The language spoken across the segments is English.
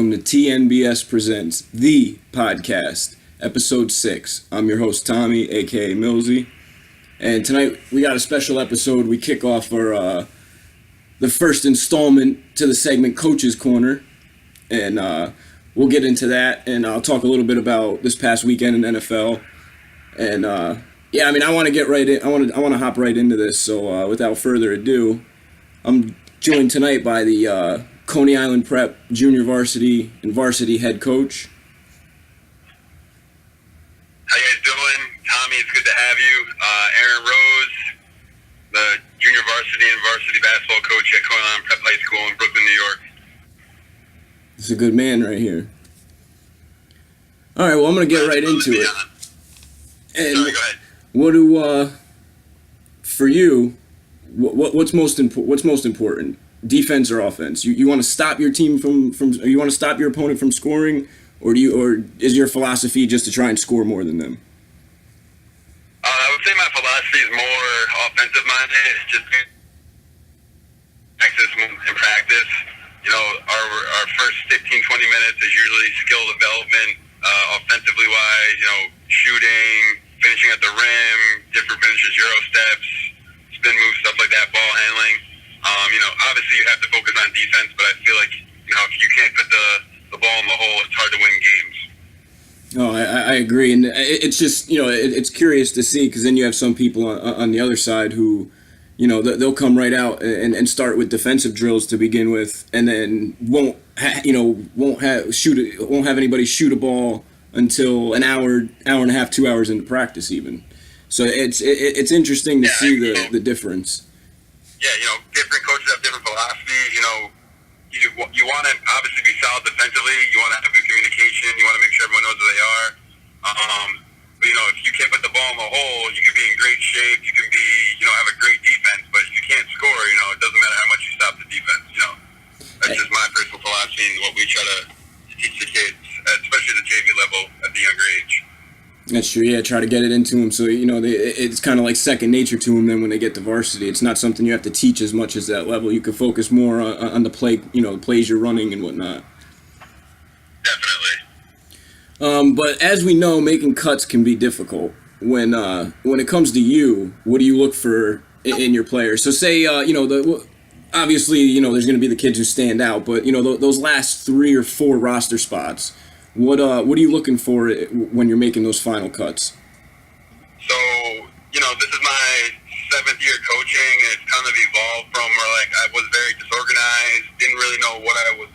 welcome to TNBS Presents, the podcast, Ep.6. I'm your host, Tommy, a.k.a. Millsy. And tonight, we got a special episode. We kick off our the first installment to the segment, Coach's Corner. And we'll get into that, and I'll talk a little bit about this past weekend in NFL. And, I want to get right in. I want to hop right into this. So without further ado, I'm joined tonight by the Coney Island Prep junior varsity and varsity head coach. How you guys doing? Tommy, it's good to have you. Aaron Rose, the junior varsity and varsity basketball coach at Coney Island Prep High School in Brooklyn, New York. It's a good man right here. All right, well, I'm going to get right into it. And sorry, go ahead. What do, for you, what's most important? Defense or offense? You want to stop your team from you want to stop your opponent from scoring, or is your philosophy just to try and score more than them? I would say my philosophy is more offensive minded. It's just practice. You know, our first 15, 20 minutes is usually skill development, offensively wise. You know, shooting, finishing at the rim, different finishes, Euro steps, spin moves, stuff like that, ball handling. Obviously you have to focus on defense, but I feel like, if you can't put the ball in the hole, it's hard to win games. Oh, I agree. And it's just, it's curious to see, because then you have some people on the other side who, they'll come right out and start with defensive drills to begin with, and then won't have anybody shoot a ball until an hour and a half, 2 hours into practice even. So it's interesting to see the difference. Yeah, different coaches have different philosophies. You want to obviously be solid defensively. You want to have good communication. You want to make sure everyone knows who they are. But if you can't put the ball in the hole, you can be in great shape. You can be, have a great defense. But if you can't score, it doesn't matter how much you stop the defense. That's just my personal philosophy and what we try to teach the kids, especially at the JV level at the younger age. That's true. Yeah, try to get it into them so it's kind of like second nature to them. Then when they get to varsity, it's not something you have to teach as much as that level. You can focus more on the play, plays you're running and whatnot. Definitely. But as we know, making cuts can be difficult. When it comes to you, what do you look for in your players? So say obviously there's going to be the kids who stand out, but those last 3 or 4 roster spots. What are you looking for when you're making those final cuts? So, this is my 7th year coaching, and it's kind of evolved from where, I was very disorganized, didn't really know knew what I was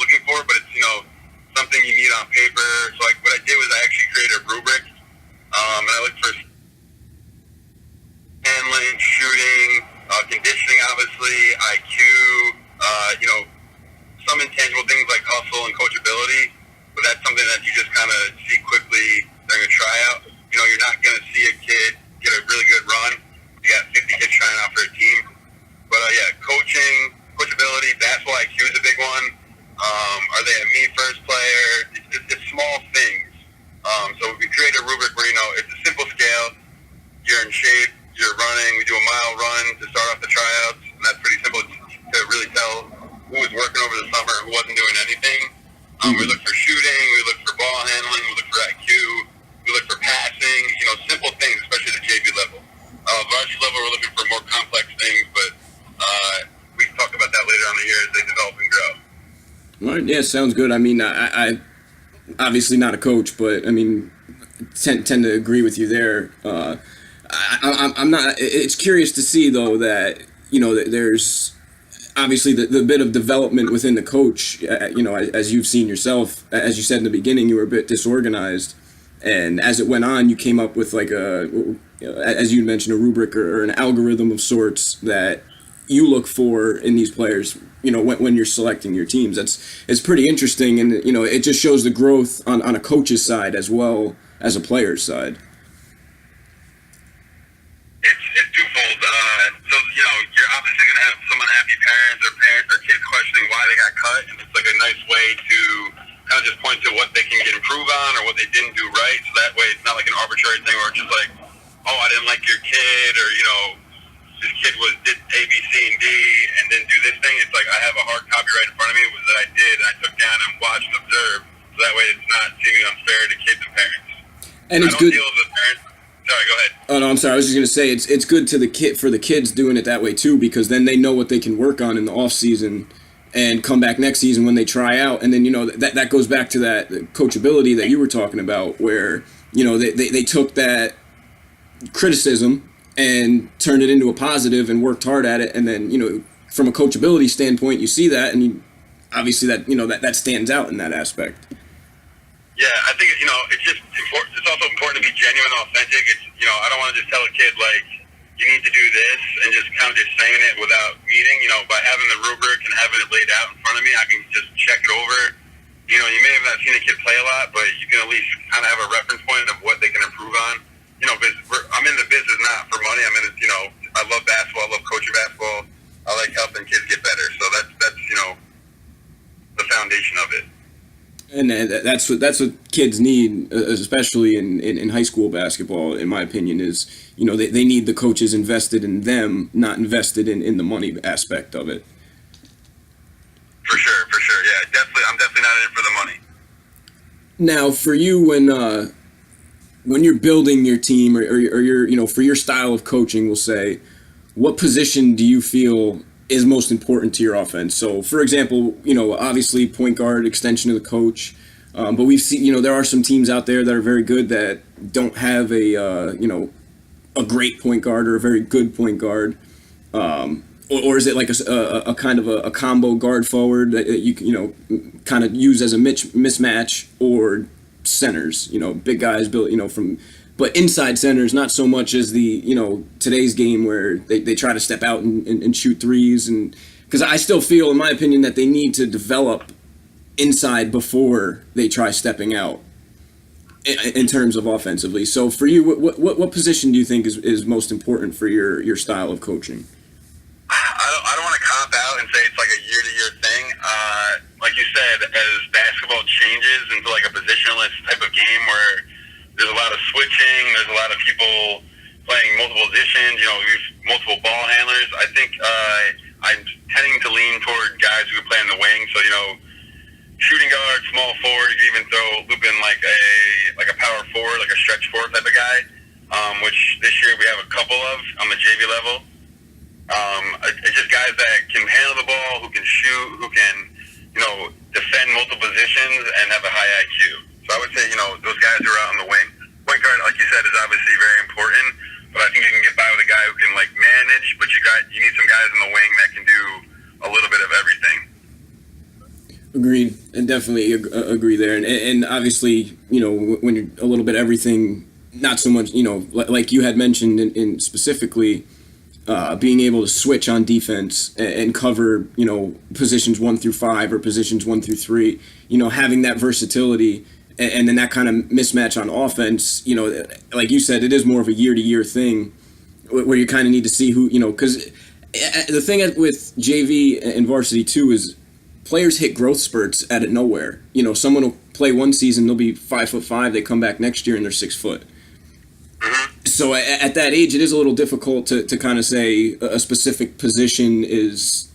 looking for, but it's, something you need on paper. So, what I did was I actually created a rubric, and I looked for handling, shooting, conditioning, obviously, IQ, some intangible things like hustle and coachability. But that's something that you just kind of see quickly during a tryout. You're not going to see a kid get a really good run. You got 50 kids trying out for a team. But, coachability, basketball IQ is a big one. Are they a me-first player? It's small things. So we create a rubric where, it's a simple scale. You're in shape. You're running. We do a mile run to start off the tryouts. And that's pretty simple to really tell who was working over the summer, who wasn't doing anything. We look for shooting, we look for ball handling, we look for IQ, we look for passing, simple things, especially at the JV level. Varsity level, we're looking for more complex things, but we can talk about that later on in the year as they develop and grow. All right, yeah, sounds good. I obviously not a coach, but tend to agree with you there. I'm not. It's curious to see though that that there's obviously the bit of development within the coach. As you've seen yourself, as you said in the beginning, you were a bit disorganized, and as it went on, you came up with as you mentioned, a rubric or an algorithm of sorts that you look for in these players. When you're selecting your teams, it's pretty interesting, and it just shows the growth on a coach's side as well as a player's side. It's twofold. You're obviously going to have some unhappy parents or kids questioning why they got cut, and it's like a nice way to kind of just point to what they can get improved on or what they didn't do right. So that way it's not like an arbitrary thing where it's just like, oh, I didn't like your kid, or, this kid did A, B, C, and D, and then do this thing. It's like I have a hard copy right in front of me that I did, and I took down and watched and observed, so that way it's not seeming unfair to kids and parents. And it's I don't good. deal with the parents. Sorry, go ahead. Oh no, I'm sorry. I was just gonna say it's good to the kid for the kids doing it that way too, because then they know what they can work on in the off season and come back next season when they try out, and then that goes back to that coachability that you were talking about, where they took that criticism and turned it into a positive and worked hard at it, and then from a coachability standpoint, you see that, and obviously that stands out in that aspect. Yeah, I think it's just important. It's also important to be genuine and authentic. It's I don't want to just tell a kid like you need to do this and just kind of just saying it without meaning. By having the rubric and having it laid out in front of me, I can just check it over. You may have not seen a kid play a lot, but you can at least kind of have a reference point of what they can improve on. I'm in the business not for money. I'm in it. I love basketball. I love coaching basketball. I like helping kids get better. So that's the foundation of it. And that's what kids need, especially in high school basketball. In my opinion, is they need the coaches invested in them, not invested in the money aspect of it. For sure, yeah, definitely. I'm definitely not in it for the money. Now, for you, when you're building your team, or you're for your style of coaching, we'll say, what position do you feel is most important to your offense? So, for example, obviously point guard, extension of the coach, but we've seen, there are some teams out there that are very good that don't have a great point guard or a very good point guard, or is it like a kind of a combo guard forward that you kind of use as a mismatch, or centers, big guys built, but inside centers, not so much as the today's game where they try to step out and shoot threes, and because I still feel, in my opinion, that they need to develop inside before they try stepping out in terms of offensively. So for you, what position do you think is most important for your style of coaching? I don't want to cop out and say it's like a year-to-year thing. Like you said, as basketball changes into like a positionless type of game where there's a lot of switching, there's a lot of people playing multiple positions, we've multiple ball handlers. I think I'm tending to lean toward guys who can play in the wing. So, shooting guard, small forward, you can even loop in like a power forward, like a stretch forward type of guy, which this year we have a couple of on the JV level. It's just guys that can handle the ball, who can shoot, who can, defend multiple positions and have a high IQ. So I would say, those guys who are out on the wing. Point guard, like you said, is obviously very important, but I think you can get by with a guy who can manage, but you need some guys in the wing that can do a little bit of everything. Agreed, and definitely agree there. And obviously, when you're a little bit everything, not so much, like you had mentioned in specifically, being able to switch on defense and cover, positions 1 through 5 or positions 1 through 3, having that versatility, and then that kind of mismatch on offense, like you said, it is more of a year-to-year thing where you kind of need to see who, because the thing with JV and varsity too is players hit growth spurts out of nowhere. Someone will play one season, they'll be 5'5", they come back next year and they're 6 foot. So at that age, it is a little difficult to kind of say a specific position is,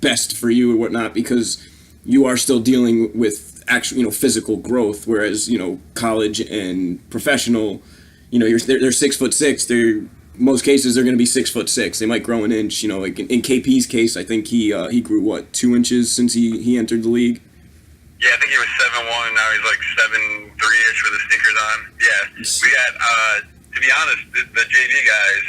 best for you or whatnot, because you are still dealing with actual, physical growth. Whereas, college and professional, they're 6'6". They're most cases they're going to be 6'6". They might grow an inch. Like in KP's case, I think he grew 2 inches since he entered the league. Yeah, I think he was 7'1". Now he's like 7'3" with the sneakers on. Yeah, we had. To be honest, the JV guys,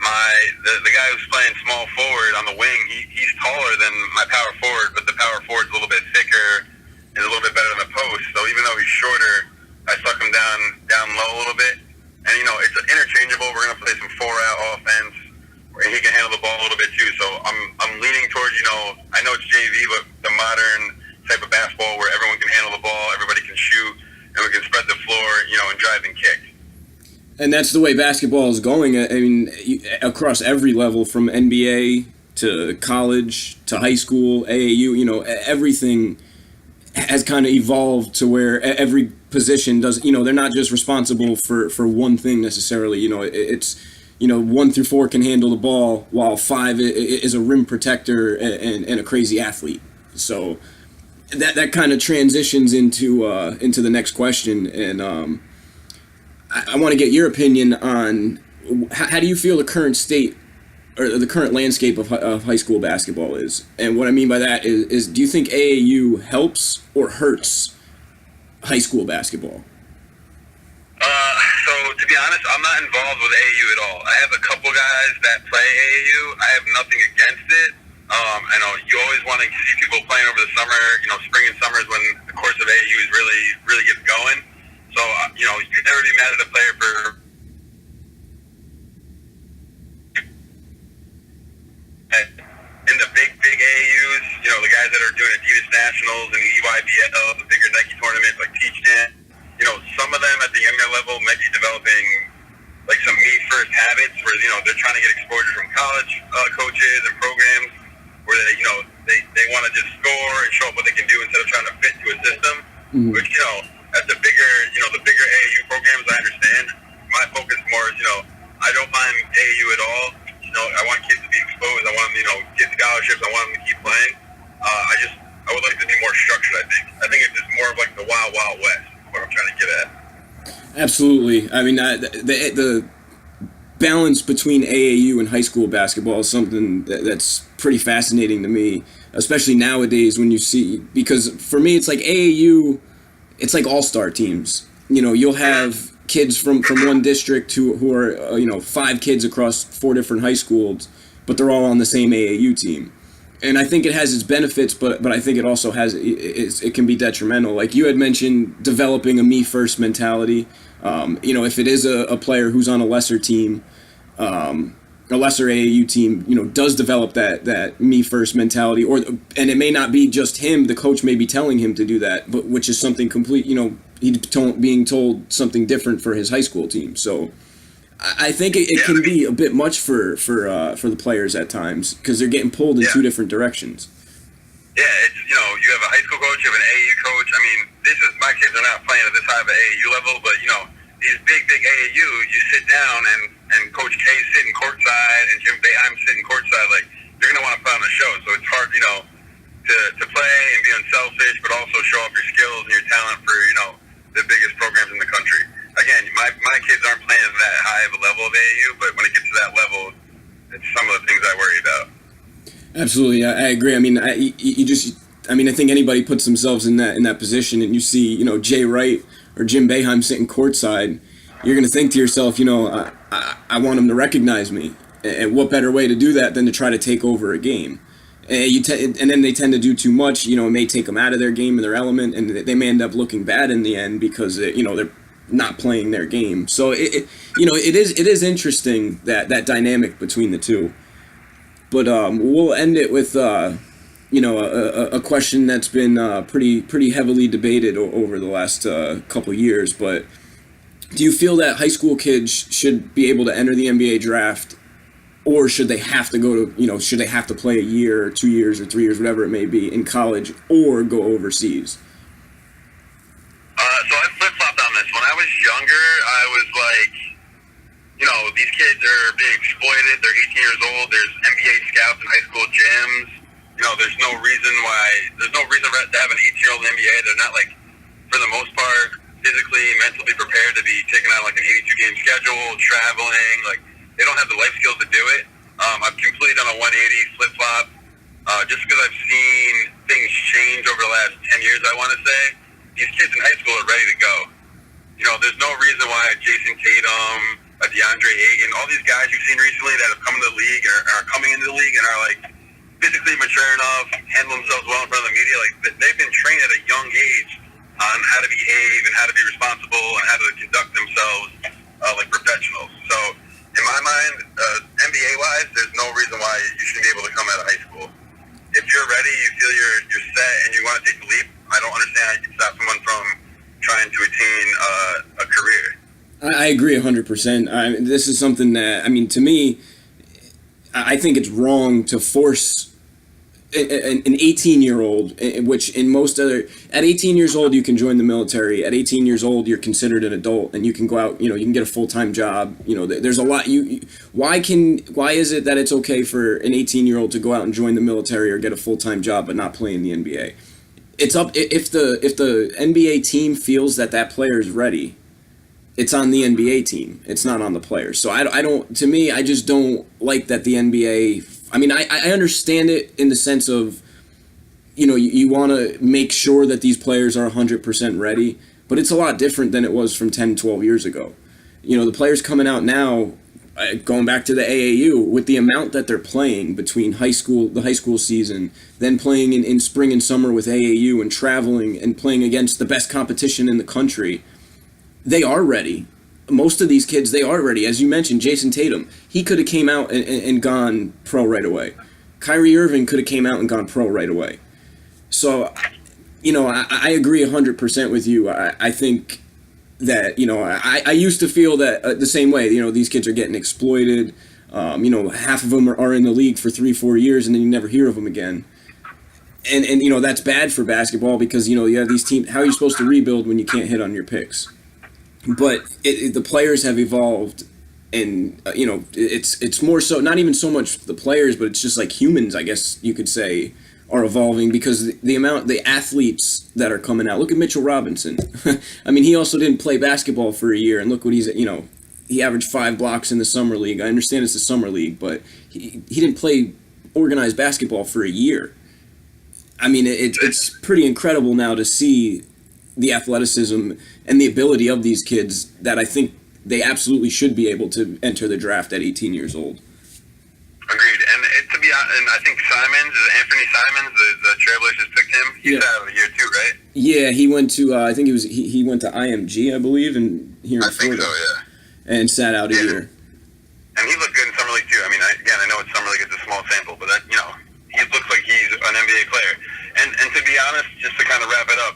the guy who's playing small forward on the wing, he's taller than my power forward, but the power forward's a little bit thicker and a little bit better than the post. So even though he's shorter, I stuck him down low a little bit. And it's interchangeable. We're gonna play some 4-out offense, and he can handle the ball a little bit too. So I'm leaning towards I know it's JV, but the modern type of basketball where everyone can handle the ball, everybody can shoot, and we can spread the floor, and drive and kick. And that's the way basketball is going. I mean, across every level, from NBA to college to high school, AAU, everything has kind of evolved to where every position does, they're not just responsible for one thing necessarily. It's 1 through 4 can handle the ball, while 5 is a rim protector and a crazy athlete. So that kind of transitions into the next question, and I want to get your opinion on how do you feel the current state or the current landscape of high school basketball is. And what I mean by that is do you think AAU helps or hurts high school basketball? So to be honest, I'm not involved with AAU at all. I have a couple guys that play AAU. I have nothing against it. I know you always want to see people playing over the summer. Spring and summer is when the course of AAU is really gets going. So you can never be mad at a player for in the big AAUs. The guys that are doing Adidas Nationals and EYBL, the bigger Nike tournaments like Teach Dan. Some of them at the younger level might be developing like some me first habits where they're trying to get exposure from college coaches and programs where they want to just score and show up what they can do instead of trying to fit to a system. Mm-hmm. Which at the bigger AAU programs, I understand. My focus more is I don't mind AAU at all. I want kids to be exposed. I want them get scholarships. I want them to keep playing. I would like to be more structured. I think it's just more of like the Wild Wild West. What I'm trying to get at. Absolutely. I mean, the balance between AAU and high school basketball is something that's pretty fascinating to me, especially nowadays when you see, because for me it's like AAU, it's like all-star teams. You'll have kids from one district who are 5 kids across 4 different high schools, but they're all on the same AAU team. And I think it has its benefits, but I think it also has it can be detrimental. Like you had mentioned, developing a me first mentality. If it is a player who's on a lesser team, a lesser AAU team, does develop that me first mentality, and it may not be just him. The coach may be telling him to do that, but which is something complete. He's being told something different for his high school team. So I think it can be a bit much for the players at times because they're getting pulled in 2 different directions. Yeah, it's, you have a high school coach, you have an AAU coach. I mean, my kids are not playing at this high of an AAU level, but these big AAU, you sit down and Coach K's sitting courtside and Jim Boeheim's sitting courtside, like you're gonna want to put on a show. So it's hard, to play and be unselfish, but also show off your skills and your talent for the biggest programs in the country. Again, my kids aren't playing at that high of a level of AAU, but when it gets to that level, it's some of the things I worry about. Absolutely, I agree. I mean, I think anybody puts themselves in that position, and you see, Jay Wright or Jim Boeheim sitting courtside, you're going to think to yourself, I want them to recognize me, and what better way to do that than to try to take over a game? And then they tend to do too much. It may take them out of their game and their element, and they may end up looking bad in the end because they're not playing their game. So it is interesting that dynamic between the two. But we'll end it with a question that's been pretty heavily debated over the last couple years. But do you feel that high school kids should be able to enter the NBA draft, or should they have to go to should they have to play a year, or 2 years, or 3 years, whatever it may be, in college, or go overseas? So I flip-flopped on this. When I was younger, I was like, these kids are being exploited. They're 18 years old. There's NBA scouts in high school gyms. There's no reason for to have an 18-year-old in the NBA. They're not, like, for the most part, physically, mentally prepared to be taking on, like, an 82-game schedule, traveling. Like, they don't have the life skills to do it. I've completely done a 180 flip-flop just because I've seen things change over the last 10 years, I want to say. These kids in high school are ready to go. There's no reason why Jason Tatum, DeAndre Ayton, all these guys you've seen recently that have come into the league or are coming into the league and are like physically mature enough, handle themselves well in front of the media. Like they've been trained at a young age on how to behave and how to be responsible and how to conduct themselves like professionals. So in my mind, NBA-wise, there's no reason why you shouldn't be able to come out of high school. If you're ready, you feel you're set, and you want to take the leap, I don't understand how you can stop someone from trying to attain a career. I agree 100%. This is something that, to me, I think it's wrong to force an 18-year-old, which in most other, at 18 years old you can join the military. At 18 years old you're considered an adult and you can go out, you can get a full-time job. There's a lot. Why is it that it's okay for an 18-year-old to go out and join the military or get a full-time job but not play in the NBA? It's up if the NBA team feels that player is ready. It's on the NBA team. It's not on the players. So I don't. To me, I just don't like that the NBA. I mean, I understand it in the sense of, you want to make sure that these players are 100% ready, but it's a lot different than it was from 10, 12 years ago. The players coming out now, going back to the AAU, with the amount that they're playing between the high school season, then playing in spring and summer with AAU and traveling and playing against the best competition in the country, they are ready. Most of these kids, they are ready. As you mentioned, Jason Tatum, he could have came out and gone pro right away. Kyrie Irving could have came out and gone pro right away. So, I agree 100% with you. I think that, I used to feel that the same way. These kids are getting exploited. Half of them are in the league for 3-4 years and then you never hear of them again. And that's bad for basketball because, you have these teams. How are you supposed to rebuild when you can't hit on your picks? But the players have evolved, and it's more so not even so much the players, but it's just like humans, I guess you could say, are evolving because the athletes that are coming out. Look at Mitchell Robinson. I mean, he also didn't play basketball for a year, and look what he averaged 5 blocks in the summer league. I understand it's the summer league, but he didn't play organized basketball for a year. I mean, it's pretty incredible now to see the athleticism and the ability of these kids that I think they absolutely should be able to enter the draft at 18 years old. Agreed. And I think Anthony Simons, the Trailblazers picked him. He's out of a year too, right? Yeah, he went to I think he went to IMG, I believe, and here in Florida. I think so, yeah. And sat out a year. And he looked good in summer league too. I mean, I know it's summer league, it's a small sample, but that he looks like he's an NBA player. And to be honest, just to kind of wrap it up,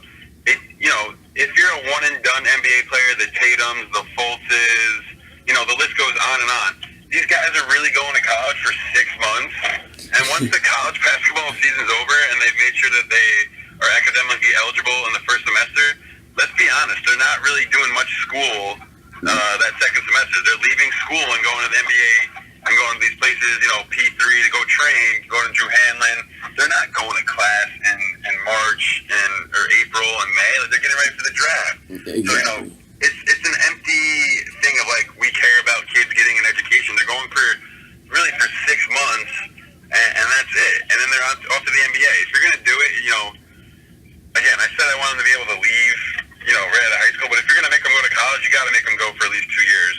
if you're a one and done NBA player, the Tatums, the Fultzes, the list goes on and on. These guys are really going to college for 6 months, and once the college basketball season's over and they've made sure that they are academically eligible in the first semester, let's be honest, they're not really doing much school that second semester. They're leaving school and going to the NBA and going to these places, P3 to go train, going to Drew Hanlon. They're not going to class in March or April and May. Like, they're getting ready for the draft. Exactly. So, it's an empty thing of like, we care about kids getting an education. They're going for 6 months and that's it. And then they're off to the NBA. If you're going to do it, again, I said I wanted them to be able to leave, right out of high school, but if you're going to make them go to college, you got to make them go for at least 2 years.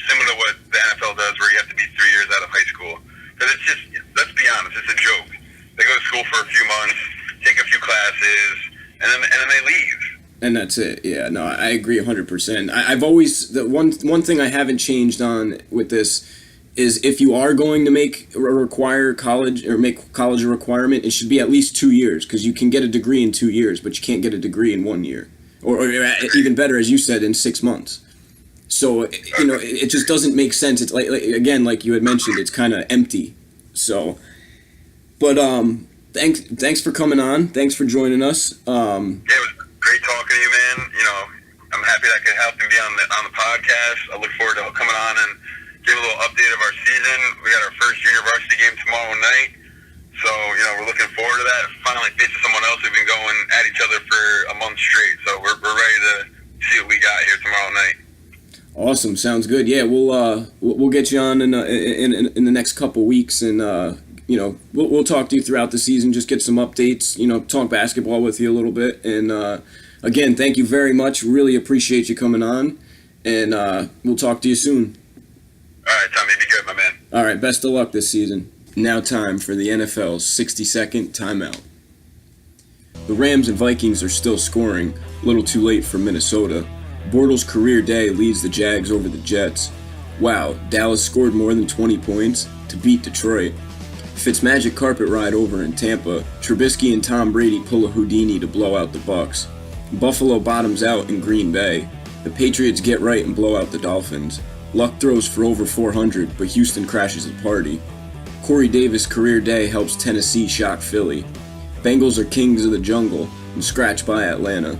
Similar to what the NFL does, where you have to be 3 years out of high school. Because it's just, let's be honest, it's a joke. They go to school for a few months, take a few classes, and then they leave. And that's it. Yeah, no, I agree 100%. I've always, the one thing I haven't changed on with this is if you are going to make college a requirement, it should be at least 2 years, because you can get a degree in 2 years, but you can't get a degree in 1 year. Or even better, as you said, in 6 months. So, it just doesn't make sense. It's like you had mentioned, it's kind of empty. So, but thanks for coming on. Thanks for joining us. Yeah, it was great talking to you, man. I'm happy that I could help and be on the podcast. I look forward to coming on and give a little update of our season. We got our first junior varsity game tomorrow night. So, we're looking forward to that. Finally facing someone else. We've been going at each other for a month straight. So we're ready to see what we got here tomorrow night. Awesome. Sounds good. Yeah, we'll get you on in the next couple weeks, and we'll talk to you throughout the season. Just get some updates. Talk basketball with you a little bit. And again, thank you very much. Really appreciate you coming on, and we'll talk to you soon. All right, Tommy. Be good, my man. All right. Best of luck this season. Now time for the NFL's 60-second timeout. The Rams and Vikings are still scoring, a little too late for Minnesota. Bortles' career day leads the Jags over the Jets. Wow, Dallas scored more than 20 points to beat Detroit. Fitzmagic carpet ride over in Tampa. Trubisky and Tom Brady pull a Houdini to blow out the Bucs. Buffalo bottoms out in Green Bay. The Patriots get right and blow out the Dolphins. Luck throws for over 400, but Houston crashes the party. Corey Davis' career day helps Tennessee shock Philly. Bengals are kings of the jungle and scratched by Atlanta.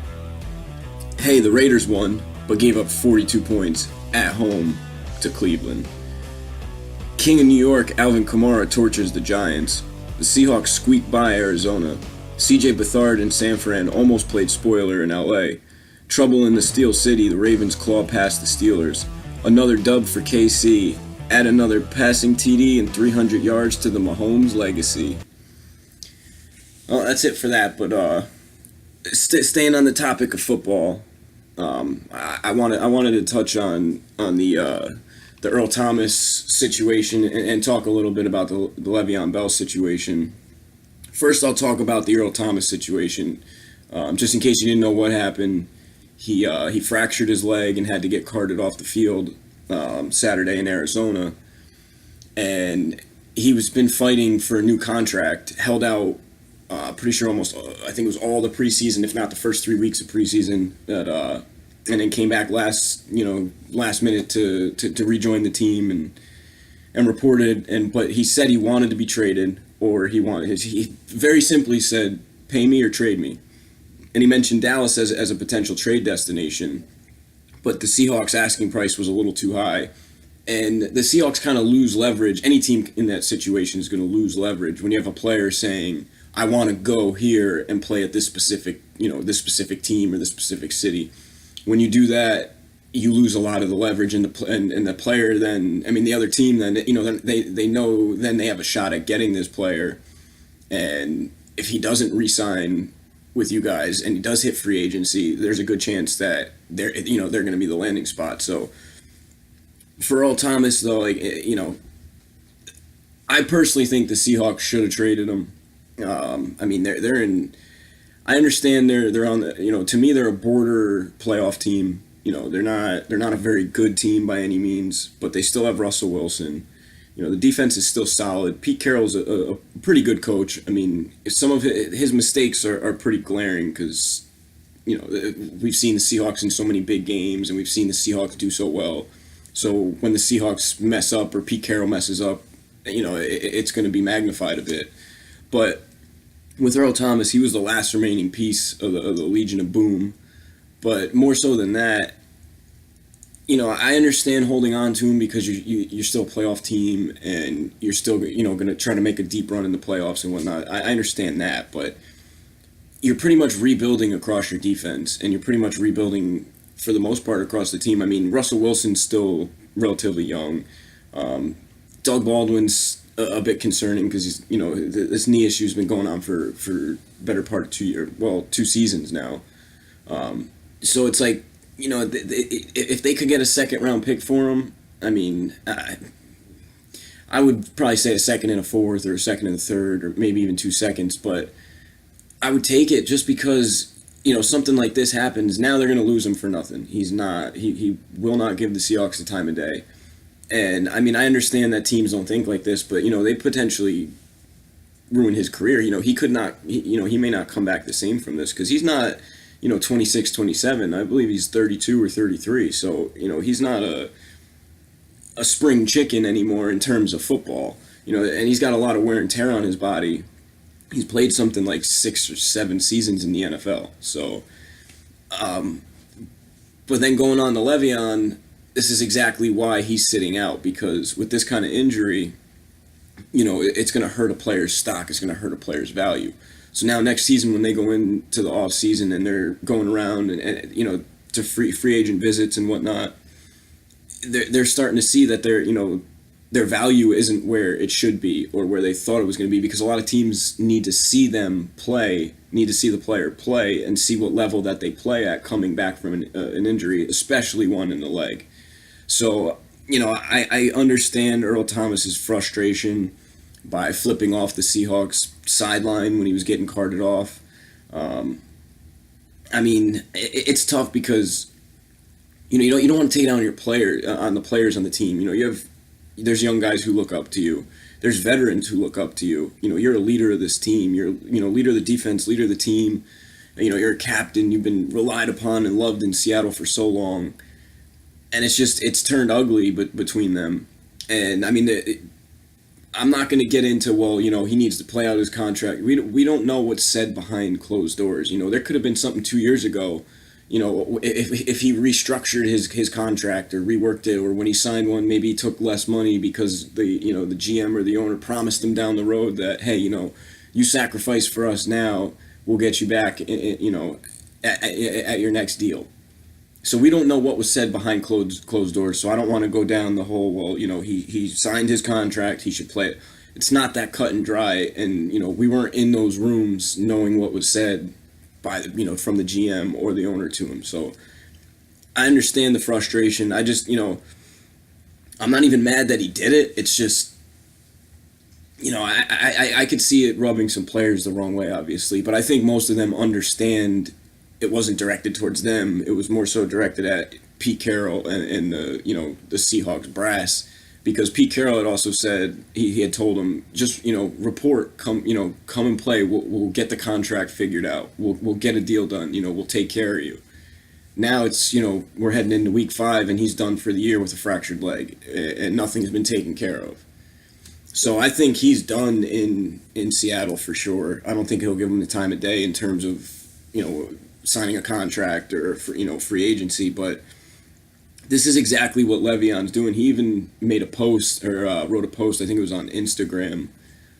Hey, the Raiders won, but gave up 42 points at home to Cleveland. King of New York, Alvin Kamara tortures the Giants. The Seahawks squeak by Arizona. CJ Beathard and San Fran almost played spoiler in LA. Trouble in the Steel City, the Ravens claw past the Steelers. Another dub for KC. Add another passing TD and 300 yards to the Mahomes legacy. Well, that's it for that, but staying on the topic of football, I wanted to touch on the Earl Thomas situation and talk a little bit about the Le'Veon Bell situation. First, I'll talk about the Earl Thomas situation. Just in case you didn't know what happened, he fractured his leg and had to get carted off the field Saturday in Arizona, and he was been fighting for a new contract, held out. Pretty sure almost, I think it was all the preseason, if not the first 3 weeks of preseason, and then came back last minute to rejoin the team and reported. But he said he wanted to be traded, or he very simply said, "Pay me or trade me," and he mentioned Dallas as a potential trade destination, but the Seahawks asking price was a little too high. And the Seahawks kind of lose leverage. Any team in that situation is going to lose leverage when you have a player saying, "I want to go here and play at this specific team or this specific city." When you do that, you lose a lot of the leverage, and the player then, the other team then, they know then they have a shot at getting this player, and if he doesn't re-sign with you guys and he does hit free agency, there's a good chance that they're going to be the landing spot. So for Earl Thomas, though, I personally think the Seahawks should have traded him. They're in. I understand they're on the. To me, they're a border playoff team. They're not a very good team by any means, but they still have Russell Wilson. The defense is still solid. Pete Carroll's a pretty good coach. Some of his mistakes are pretty glaring because, we've seen the Seahawks in so many big games, and we've seen the Seahawks do so well. So when the Seahawks mess up or Pete Carroll messes up, it's going to be magnified a bit. But with Earl Thomas, he was the last remaining piece of the Legion of Boom. But more so than that, I understand holding on to him because you're still a playoff team and you're still going to try to make a deep run in the playoffs and whatnot. I understand that, but you're pretty much rebuilding across your defense, and you're pretty much rebuilding for the most part across the team. Russell Wilson's still relatively young. Doug Baldwin's a bit concerning because he's this knee issue's been going on for better part of 2 years, 2 seasons now. So it's like, if they could get a second round pick for him, I would probably say a second and a fourth, or a second and a third, or maybe even 2 seconds, but I would take it just because, something like this happens. Now they're going to lose him for nothing. He will not give the Seahawks the time of day. And I understand that teams don't think like this, but they potentially ruin his career. He may not come back the same from this because he's not, 26, 27. I believe he's 32 or 33. So, he's not a spring chicken anymore in terms of football. And he's got a lot of wear and tear on his body. He's played something like 6 or 7 seasons in the NFL. So, but then going on to Le'Veon, this is exactly why he's sitting out, because with this kind of injury, it's going to hurt a player's stock. It's going to hurt a player's value. So now next season, when they go into the off season and they're going around and to free agent visits and whatnot, they're starting to see that their value isn't where it should be or where they thought it was going to be, because a lot of teams need to see them play, need to see the player play and see what level that they play at coming back from an injury, especially one in the leg. So, I understand Earl Thomas's frustration by flipping off the Seahawks sideline when he was getting carted off. It's tough because, you don't want to take down your the players on the team. There's young guys who look up to you. There's veterans who look up to you. You're a leader of this team. You're, leader of the defense, leader of the team. You're a captain. You've been relied upon and loved in Seattle for so long. And it's turned ugly between them. And I'm not going to get into, well, he needs to play out his contract. We don't know what's said behind closed doors. There could have been something 2 years ago. If he restructured his contract or reworked it, or when he signed one, maybe he took less money because the GM or the owner promised him down the road that, hey, you sacrifice for us now, we'll get you back, at your next deal. So we don't know what was said behind closed doors. So I don't want to go down the whole, well, he signed his contract, he should play it. It's not that cut and dry, and we weren't in those rooms knowing what was said by from the GM or the owner to him. So I understand the frustration. I just I'm not even mad that he did it. It's just I could see it rubbing some players the wrong way, obviously, but I think most of them understand it wasn't directed towards them. It was more so directed at Pete Carroll and the Seahawks brass, because Pete Carroll had also said he had told him, just report, come and play. We'll get the contract figured out. We'll get a deal done. We'll take care of you. Now it's we're heading into week 5 and he's done for the year with a fractured leg and nothing's been taken care of. So I think he's done in Seattle for sure. I don't think he'll give him the time of day in terms of signing a contract or free agency, but this is exactly what Le'Veon's doing. He even made a post or wrote a post, I think it was on Instagram,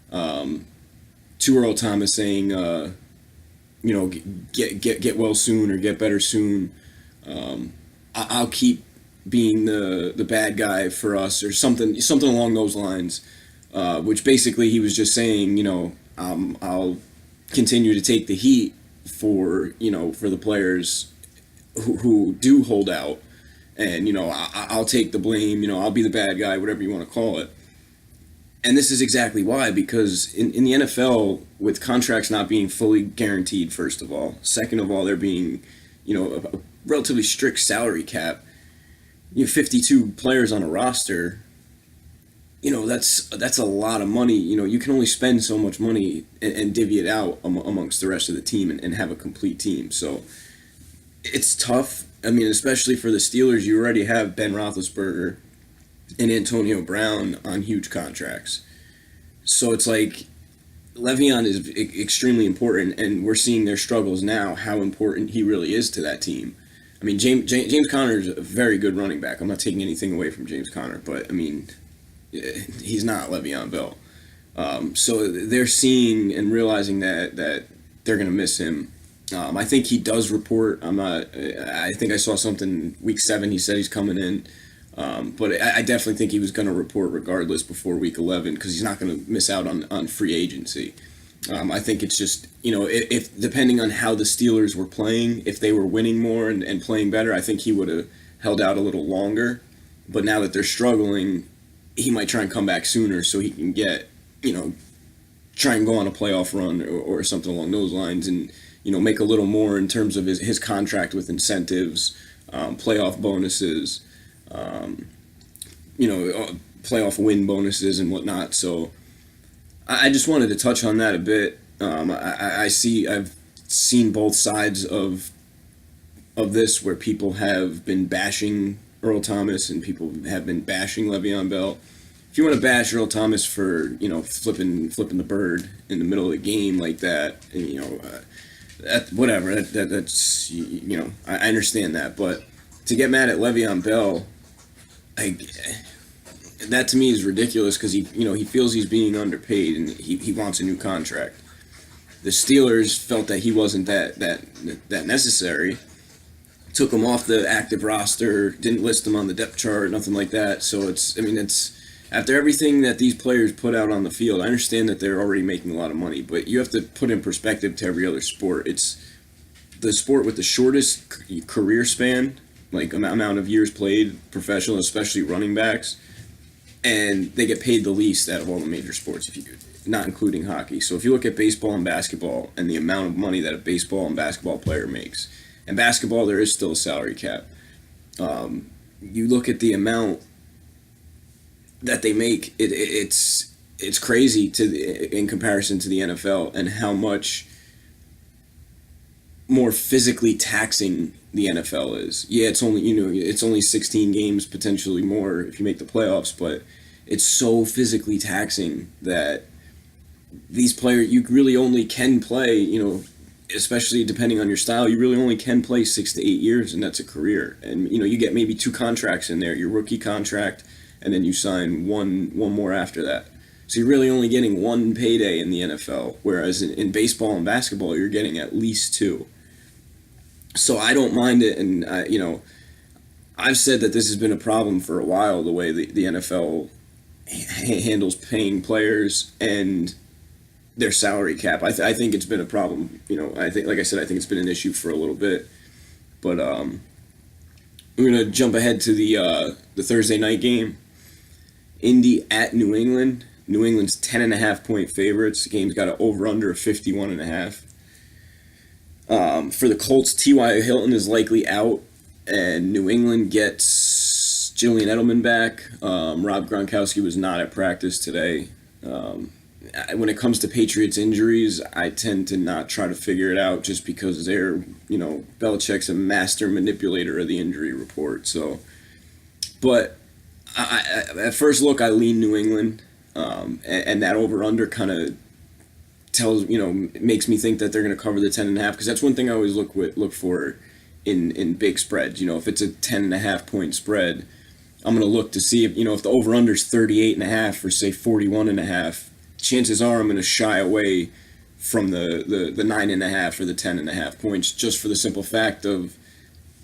to Earl Thomas saying, get well soon or get better soon. I'll keep being the bad guy for us, or something along those lines. Which basically he was just saying, I'll continue to take the heat for the players who do hold out, and I'll take the blame. I'll be the bad guy, whatever you want to call it. And this is exactly why, because in the NFL, with contracts not being fully guaranteed, first of all, second of all, there being a relatively strict salary cap. 52 players on a roster. That's a lot of money. You can only spend so much money and divvy it out amongst the rest of the team and have a complete team. So it's tough. I mean, especially for the Steelers, you already have Ben Roethlisberger and Antonio Brown on huge contracts. So it's like Le'Veon is extremely important, and we're seeing their struggles now, how important he really is to that team. I mean, James Conner is a very good running back. I'm not taking anything away from James Conner, but I mean, he's not Le'Veon Bell. So they're seeing and realizing that they're going to miss him. I think he does report. I think I saw something week 7. He said he's coming in. But I definitely think he was going to report regardless before week 11, because he's not going to miss out on free agency. I think it's just, if depending on how the Steelers were playing, if they were winning more and playing better, I think he would have held out a little longer. But now that they're struggling, he might try and come back sooner so he can get, try and go on a playoff run or something along those lines, and, make a little more in terms of his contract with incentives, playoff bonuses, playoff win bonuses and whatnot. So I just wanted to touch on that a bit. I've seen both sides of this, where people have been bashing Earl Thomas and people have been bashing Le'Veon Bell. If you want to bash Earl Thomas for flipping the bird in the middle of the game like that, whatever, that's I understand that, but to get mad at Le'Veon Bell, that to me is ridiculous, because he feels he's being underpaid and he wants a new contract. The Steelers felt that he wasn't that necessary, took him off the active roster, didn't list him on the depth chart, nothing like that. So it's after everything that these players put out on the field. I understand that they're already making a lot of money, but you have to put in perspective to every other sport. It's the sport with the shortest career span, like amount of years played professional, especially running backs, and they get paid the least out of all the major sports, not including hockey. So if you look at baseball and basketball and the amount of money that a baseball and basketball player makes, and basketball there is still a salary cap, you look at the amount that they make, it's crazy in comparison to the NFL, and how much more physically taxing the NFL is. Yeah, it's only 16 games, potentially more if you make the playoffs, but it's so physically taxing that these players, you really only can play, especially depending on your style, you really only can play 6 to 8 years, and that's a career. And you get maybe 2 contracts in there, your rookie contract, and then you sign one more after that. So you're really only getting one payday in the NFL, whereas in baseball and basketball, you're getting at least two. So I don't mind it, and I've said that this has been a problem for a while, the way the NFL handles paying players and their salary cap. I think it's been a problem. I think, like I said, I think it's been an issue for a little bit. But we're gonna jump ahead to the Thursday night game. Indy at New England. New England's 10.5 point favorites. The game's got an over under of 51.5. For the Colts, T.Y. Hilton is likely out, and New England gets Julian Edelman back. Rob Gronkowski was not at practice today. When it comes to Patriots injuries, I tend to not try to figure it out, just because Belichick's a master manipulator of the injury report. So, but at first look, I lean New England, and that over/under kind of makes me think that they're going to cover the 10.5, because that's one thing I always look for in big spreads. If it's a 10.5 point spread, I'm going to look to see if the over/under is 38.5 or say 41.5. Chances are I'm going to shy away from the 9.5 or the 10.5 points, just for the simple fact of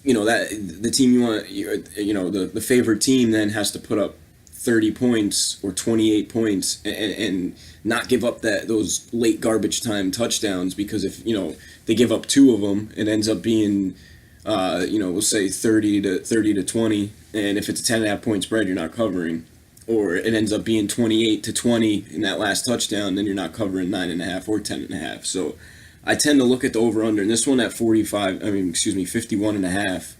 that the team the favored team then has to put up 30 points or 28 points and not give up those late garbage time touchdowns, because if they give up 2 of them, it ends up being we'll say 30 to 20, and if it's a 10.5 point spread, you're not covering. Or it ends up being 28 to 20 in that last touchdown, then you're not covering 9.5 or 10.5. So I tend to look at the over/under, and this one at 51.5.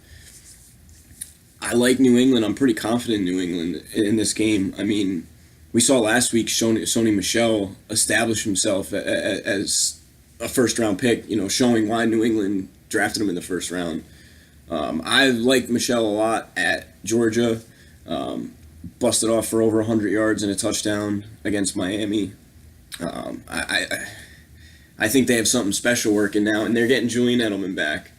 I like New England. I'm pretty confident in New England in this game. I mean, we saw last week Sony Michel establish himself as a first-round pick, showing why New England drafted him in the first round. I like Michel a lot at Georgia. Busted off for over 100 yards and a touchdown against Miami. I think they have something special working now, and they're getting Julian Edelman back.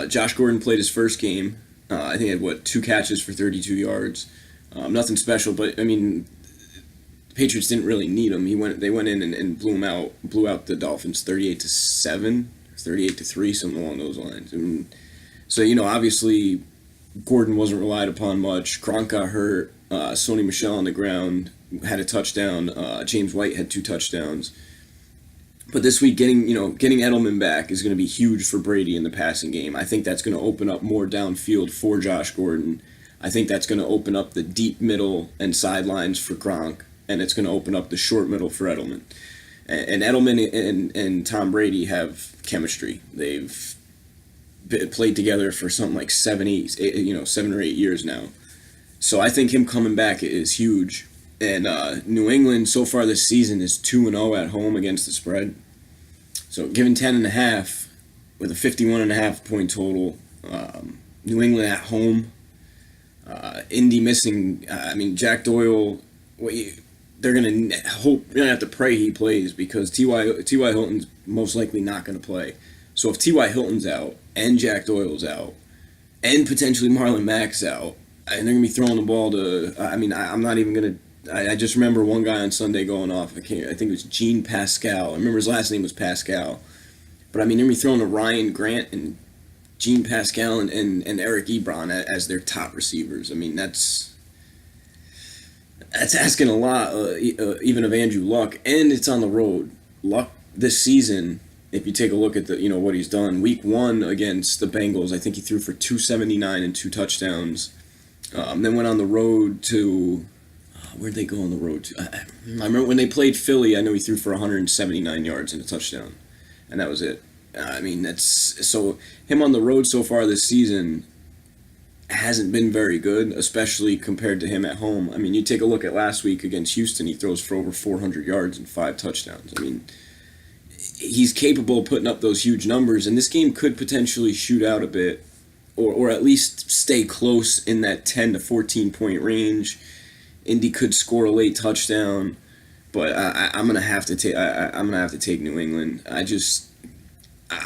Josh Gordon played his first game. I think he had 2 catches for 32 yards. Nothing special, but I mean, the Patriots didn't really need him. They went in and blew out the Dolphins 38-7, 38-3, something along those lines. And so obviously Gordon wasn't relied upon much. Gronk got hurt. Sony Michel on the ground had a touchdown. James White had 2 touchdowns. But this week, getting Edelman back is going to be huge for Brady in the passing game. I think that's going to open up more downfield for Josh Gordon. I think that's going to open up the deep middle and sidelines for Gronk, and it's going to open up the short middle for Edelman. And Edelman and Tom Brady have chemistry. They've played together for something like 7 or 8 years now. So I think him coming back is huge. And New England so far this season is 2-0 at home against the spread. So given 10.5 with a 51.5 point total, New England at home, Indy missing. Jack Doyle. They're gonna have to pray he plays, because T.Y. Hilton's most likely not gonna play. So if T.Y. Hilton's out and Jack Doyle's out and potentially Marlon Mack's out, and they're gonna be throwing the ball to. I'm not even gonna. I just remember one guy on Sunday going off. I think it was Gene Pascal. I remember his last name was Pascal. But they're going to be throwing to Ryan Grant and Gene Pascal and Eric Ebron as their top receivers. That's asking a lot, even of Andrew Luck, and it's on the road. Luck this season, if you take a look at what he's done, Week 1 against the Bengals, I think he threw for 279 and 2 touchdowns. Then went on the road to. Where'd they go on the road to? I remember when they played Philly, I know he threw for 179 yards and a touchdown. And that was it. So him on the road so far this season hasn't been very good, especially compared to him at home. You take a look at last week against Houston, he throws for over 400 yards and 5 touchdowns. He's capable of putting up those huge numbers, and this game could potentially shoot out a bit, or at least stay close in that 10 to 14 point range. Indy could score a late touchdown, but I'm gonna have to take I'm gonna have to take New England.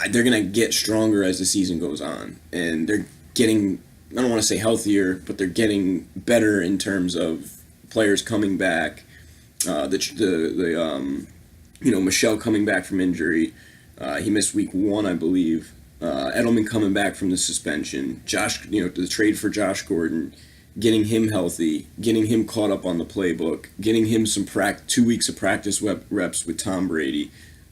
They're gonna get stronger as the season goes on, and they're getting, I don't want to say healthier, but they're getting better in terms of players coming back. Michelle coming back from injury. He missed week 1, I believe. Edelman coming back from the suspension. The trade for Josh Gordon, getting him healthy, getting him caught up on the playbook, getting him some 2 weeks of practice reps with Tom Brady,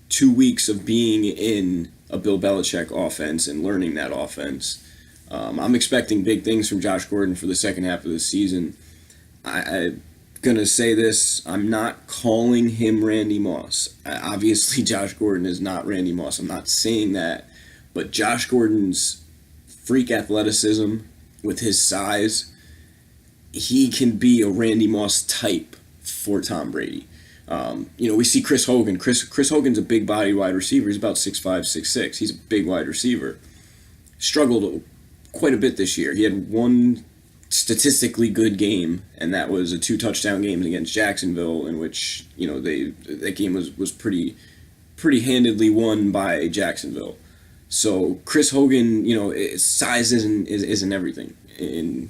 2 weeks of being in a Bill Belichick offense and learning that offense. I'm expecting big things from Josh Gordon for the second half of the season. I'm going to say this. I'm not calling him Randy Moss. Obviously, Josh Gordon is not Randy Moss. I'm not saying that. But Josh Gordon's freak athleticism with his size, he can be a Randy Moss type for Tom Brady. We see Chris Hogan. Chris Hogan's a big body wide receiver. He's about 6'5", 6'6". He's a big wide receiver. Struggled quite a bit this year. He had one statistically good game, and that was a 2 touchdown game against Jacksonville, in which that game was pretty handedly won by Jacksonville. So Chris Hogan, size isn't everything in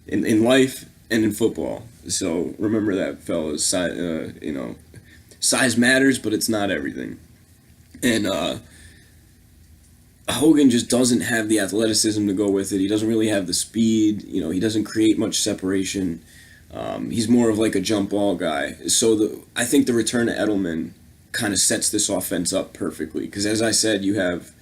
in life and in football. So remember that, fellas. Size matters, but it's not everything. And Hogan just doesn't have the athleticism to go with it. He doesn't really have the speed. He doesn't create much separation. He's more of like a jump ball guy. So I think the return of Edelman kind of sets this offense up perfectly. Because as I said, you have,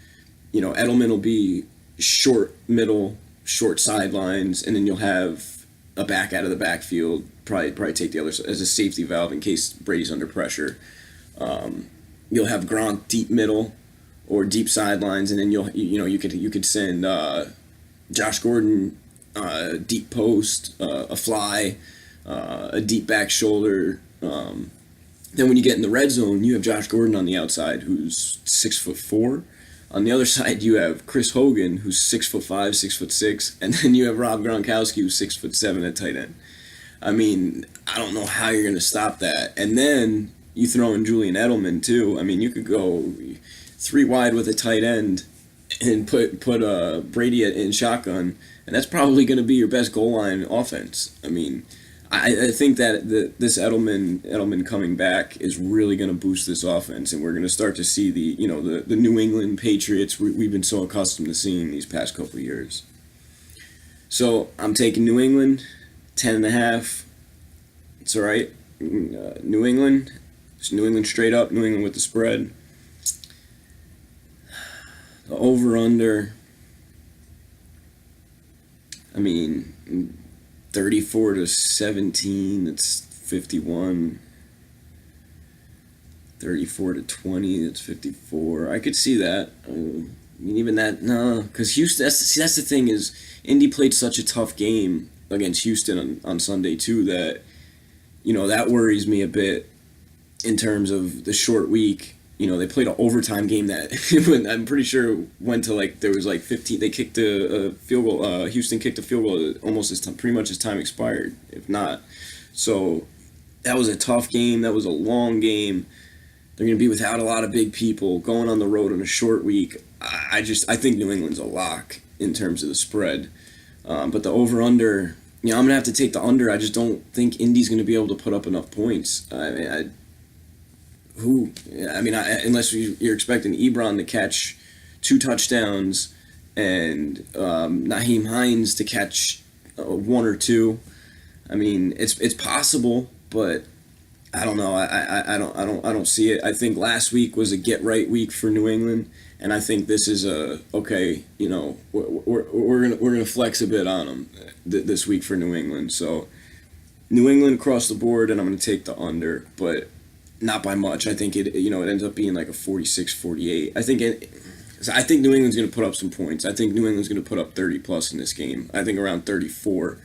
Edelman will be short middle, short sidelines, and then you'll have a back out of the backfield, probably take the other as a safety valve in case Brady's under pressure. You'll have Gronk deep middle or deep sidelines, and then you could send Josh Gordon deep post, a fly, a deep back shoulder. Then when you get in the red zone, you have Josh Gordon on the outside, who's 6'4". On the other side, you have Chris Hogan, who's 6'5", 6'6", and then you have Rob Gronkowski, who's 6'7" at tight end. I mean, I don't know how you're going to stop that. And then you throw in Julian Edelman too. I mean, you could go 3 wide with a tight end and put Brady in shotgun, and that's probably going to be your best goal line offense. I mean, I think that this Edelman coming back is really going to boost this offense, and we're going to start to see the New England Patriots we've been so accustomed to seeing these past couple of years. So I'm taking New England, 10.5. It's all right. New England, just New England straight up. New England with the spread. The over/under. I mean, 34-17, that's 51. 34-20, that's 54. I could see that. I mean, even that, no, because Houston. That's the thing is, Indy played such a tough game against Houston on Sunday too that, that worries me a bit in terms of the short week. They played an overtime game that I'm pretty sure went to there was 15. They kicked a field goal. Houston kicked a field goal almost pretty much as time expired, if not. So that was a tough game. That was a long game. They're going to be without a lot of big people going on the road on a short week. I think New England's a lock in terms of the spread. But the over/under, I'm going to have to take the under. I just don't think Indy's going to be able to put up enough points. Unless you're expecting Ebron to catch 2 touchdowns and Nyheim Hines to catch 1 or 2. I mean, it's possible, but I don't know. I don't see it. I think last week was a get right week for New England, and I think this is we're gonna flex a bit on them this week for New England. So New England across the board, and I'm gonna take the under, but not by much. I think it ends up being like a 46-48. I think New England's going to put up some points. I think New England's going to put up 30 plus in this game. I think around 34,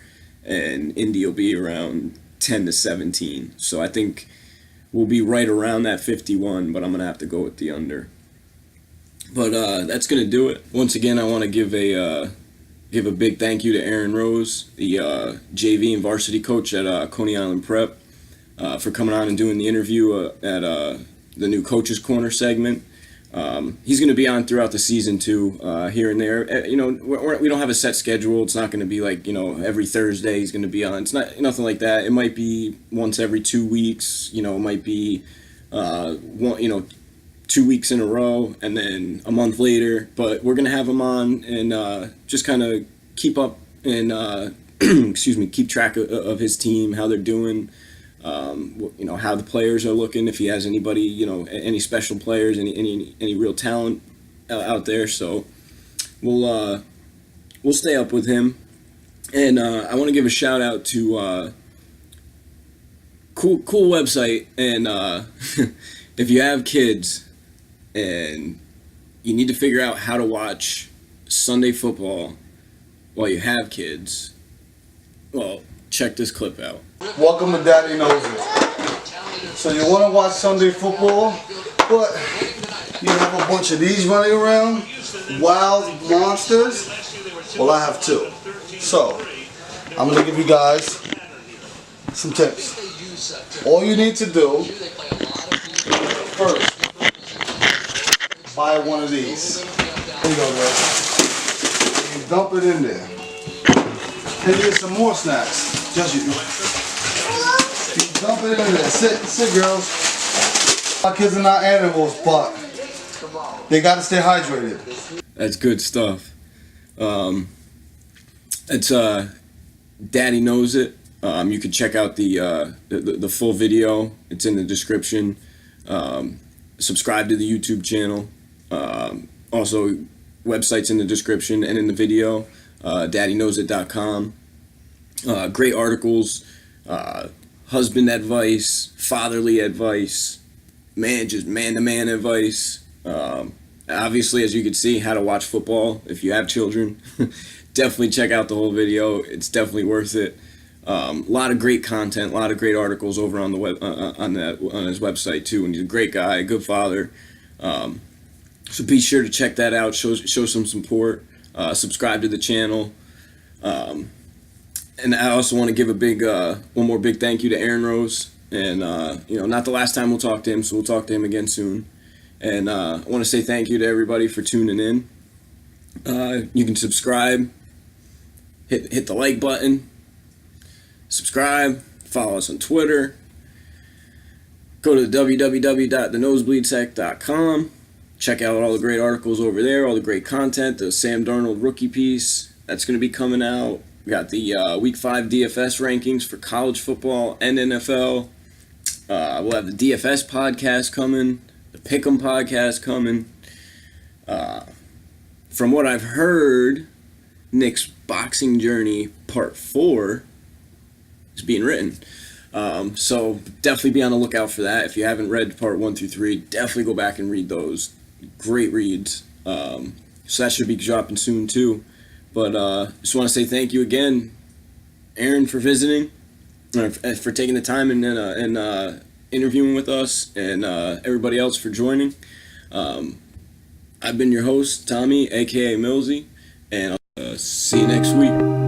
and Indy will be around 10-17. So I think we'll be right around that 51, but I'm going to have to go with the under. But that's going to do it. Once again, I want to give a give a big thank you to Aaron Rose, the JV and varsity coach at Coney Island Prep, for coming on and doing the interview at the new Coach's Corner segment. He's going to be on throughout the season too, here and there. We don't have a set schedule. It's not going to be like every Thursday he's going to be on. It's nothing like that. It might be once every 2 weeks. It might be 2 weeks in a row, and then a month later. But we're going to have him on and just kind of keep up and keep track of his team, how they're doing. How the players are looking, if he has anybody, any special players, any real talent out there. So we'll stay up with him. And I want to give a shout out to cool website. And if you have kids and you need to figure out how to watch Sunday football while you have kids, well, check this clip out. Welcome to Daddy Knows It. So you want to watch Sunday football, but you have a bunch of these running around, wild monsters? Well, I have two. So I'm going to give you guys some tips. All you need to do, first, buy one of these. Here you go, guys. You dump it in there. Then you get some more snacks. Just you dump it in there. Sit, girls. Our kids are not animals, but they got to stay hydrated. That's good stuff. It's Daddy Knows It. You can check out the full video. It's in the description. Subscribe to the YouTube channel. Also, website's in the description and in the video. DaddyKnowsIt.com. Great articles, husband advice, fatherly advice, man-to-man advice. Obviously, as you can see, how to watch football if you have children. Definitely check out the whole video. It's definitely worth it. A lot of great content, a lot of great articles over on the web on his website too. And he's a great guy, a good father. So be sure to check that out. Show some support. Subscribe to the channel. And I also want to give one more big thank you to Aaron Rose. And, not the last time we'll talk to him, so we'll talk to him again soon. And I want to say thank you to everybody for tuning in. You can subscribe, hit the like button, subscribe, follow us on Twitter. Go to www.thenosebleedsec.com. Check out all the great articles over there, all the great content, the Sam Darnold rookie piece that's going to be coming out. We got the Week 5 DFS rankings for college football and NFL. We'll have the DFS podcast coming, the Pick'em podcast coming. From what I've heard, Nick's boxing journey part 4 is being written. So definitely be on the lookout for that. If you haven't read part 1 through 3, definitely go back and read those. Great reads. So that should be dropping soon too. But just want to say thank you again, Aaron, for visiting, for taking the time and interviewing with us, and everybody else for joining. I've been your host, Tommy, a.k.a. Millsy, and I'll see you next week.